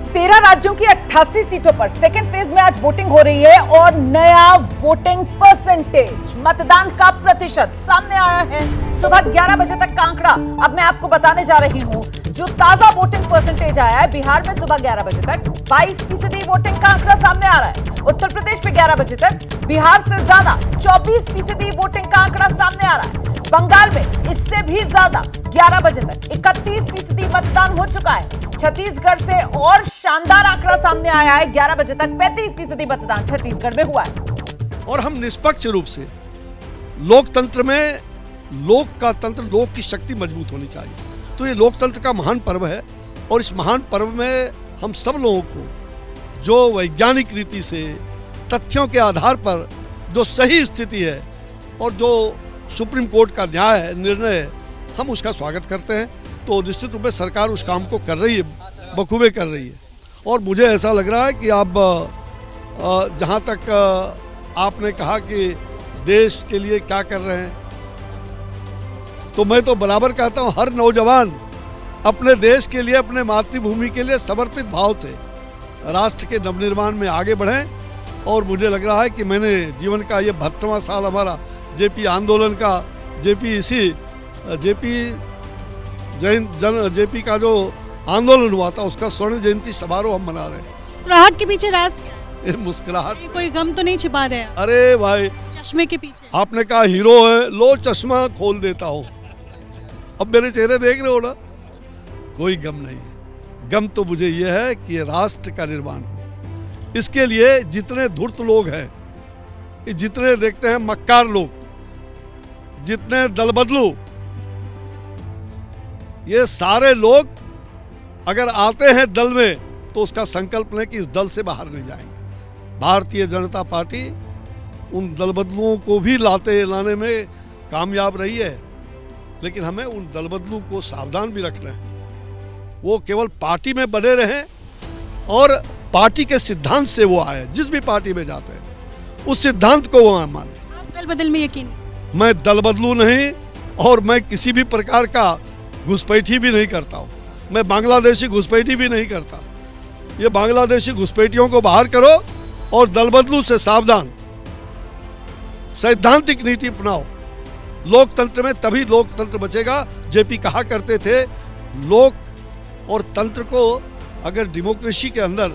13 राज्यों की 88 सीटों पर सेकेंड फेज में आज वोटिंग हो रही है और नया वोटिंग परसेंटेज, मतदान का प्रतिशत सामने आया है। सुबह 11 बजे तक का आंकड़ा अब मैं आपको बताने जा रही हूं। जो ताजा वोटिंग परसेंटेज आया है, बिहार में सुबह 11 बजे तक 22% वोटिंग का आंकड़ा सामने आ रहा है। उत्तर प्रदेश में 11 बजे तक बिहार से ज्यादा 24% वोटिंग का आंकड़ा सामने आ रहा है। बंगाल में इससे भी ज्यादा 11 बजे तक 31% मतदान हो चुका है। छत्तीसगढ़ से और शानदार आंकड़ा सामने आया है, 11 बजे तक 35% मतदान छत्तीसगढ़ में हुआ है। और हम निष्पक्ष रूप से लोकतंत्र में, लोक का तंत्र, लोक की शक्ति मजबूत होनी चाहिए। तो ये लोकतंत्र का महान पर्व है और इस महान पर्व में हम सब लोगों को जो वैज्ञानिक रीति से तथ्यों के आधार पर जो सही स्थिति है और जो सुप्रीम कोर्ट का न्याय है, निर्णय है, हम उसका स्वागत करते हैं। तो निश्चित रूप में सरकार उस काम को कर रही है, बखूबे कर रही है। और मुझे ऐसा लग रहा है कि आप जहाँ तक आपने कहा कि देश के लिए क्या कर रहे हैं, तो मैं तो बराबर कहता हूँ हर नौजवान अपने देश के लिए, अपने मातृभूमि के लिए समर्पित भाव से राष्ट्र के नवनिर्माण में आगे बढ़ें। और मुझे लग रहा है कि मैंने जीवन का ये 72वां साल हमारा जेपी आंदोलन का, जेपी का जो आंदोलन हुआ था उसका स्वर्ण जयंती समारोह हम मना रहे हैं। मुस्कुराहट के पीछे राज क्या? ये मुस्कुराहट, कोई गम तो नहीं छिपा रहे हैं? अरे भाई, चश्मे के पीछे आपने कहा हीरो है, लो चश्मा खोल देता हूँ। अब मेरे चेहरे देख रहे हो ना, कोई गम नहीं है। गम तो मुझे ये है कि ये राष्ट्र का निर्माण हो। इसके लिए जितने धूर्त लोग हैं, जितने देखते हैं मक्कार लोग, जितने दल बदलू, ये सारे लोग अगर आते हैं दल में तो उसका संकल्प लें कि इस दल से बाहर नहीं जाएंगे। भारतीय जनता पार्टी उन दल बदलुओं को भी लाने में कामयाब रही है, लेकिन हमें उन दल बदलू को सावधान भी रखना है। वो केवल पार्टी में बने रहें और पार्टी के सिद्धांत से वो आए, जिस भी पार्टी में जाते हैं उस सिद्धांत को वो माने। आप दल बदल में यकीन? मैं दल बदलू नहीं और मैं किसी भी प्रकार का घुसपैठी भी नहीं करता हूँ। मैं बांग्लादेशी घुसपैठी भी नहीं करता। ये बांग्लादेशी घुसपैठियों को बाहर करो और दल बदलू से सावधान, सैद्धांतिक नीति अपनाओ। लोकतंत्र में तभी लोकतंत्र बचेगा। जेपी कहा करते थे, लोक और तंत्र को अगर डेमोक्रेसी के अंदर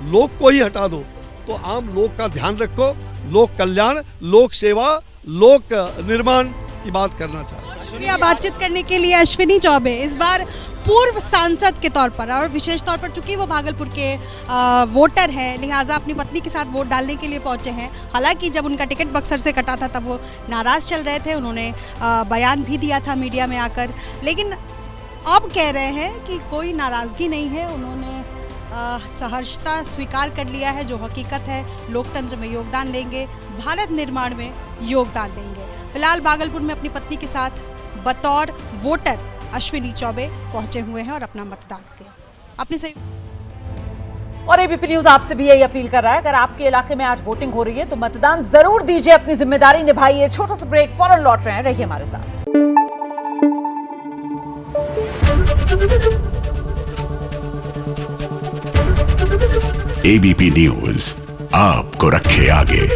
लोक को ही हटा दो तो आम लोग का ध्यान रखो। लोक कल्याण, लोक सेवा, लोक निर्माण की बात करना चाहते हैं। शुक्रिया बातचीत करने के लिए अश्विनी चौबे। इस बार पूर्व सांसद के तौर पर और विशेष तौर पर चूंकि वो भागलपुर के वोटर हैं, लिहाजा अपनी पत्नी के साथ वोट डालने के लिए पहुंचे हैं। हालांकि जब उनका टिकट बक्सर से कटा था तब वो नाराज चल रहे थे, उन्होंने बयान भी दिया था मीडिया में आकर, लेकिन अब कह रहे हैं कि कोई नाराज़गी नहीं है। उन्होंने सहर्षता स्वीकार कर लिया है, जो हकीकत है। लोकतंत्र में योगदान देंगे, भारत निर्माण में योगदान देंगे। फिलहाल भागलपुर में अपनी पत्नी के साथ बतौर वोटर अश्विनी चौबे पहुंचे हुए हैं और अपना मतदान दिया। अपने सही। और एबीपी न्यूज आपसे भी यही अपील कर रहा है, अगर आपके इलाके में आज वोटिंग हो रही है तो मतदान जरूर दीजिए, अपनी जिम्मेदारी निभाइए। छोटा सा ब्रेक, फौरन लौट रहे हैं, रहिए हमारे साथ। एबीपी न्यूज आपको रखे आगे।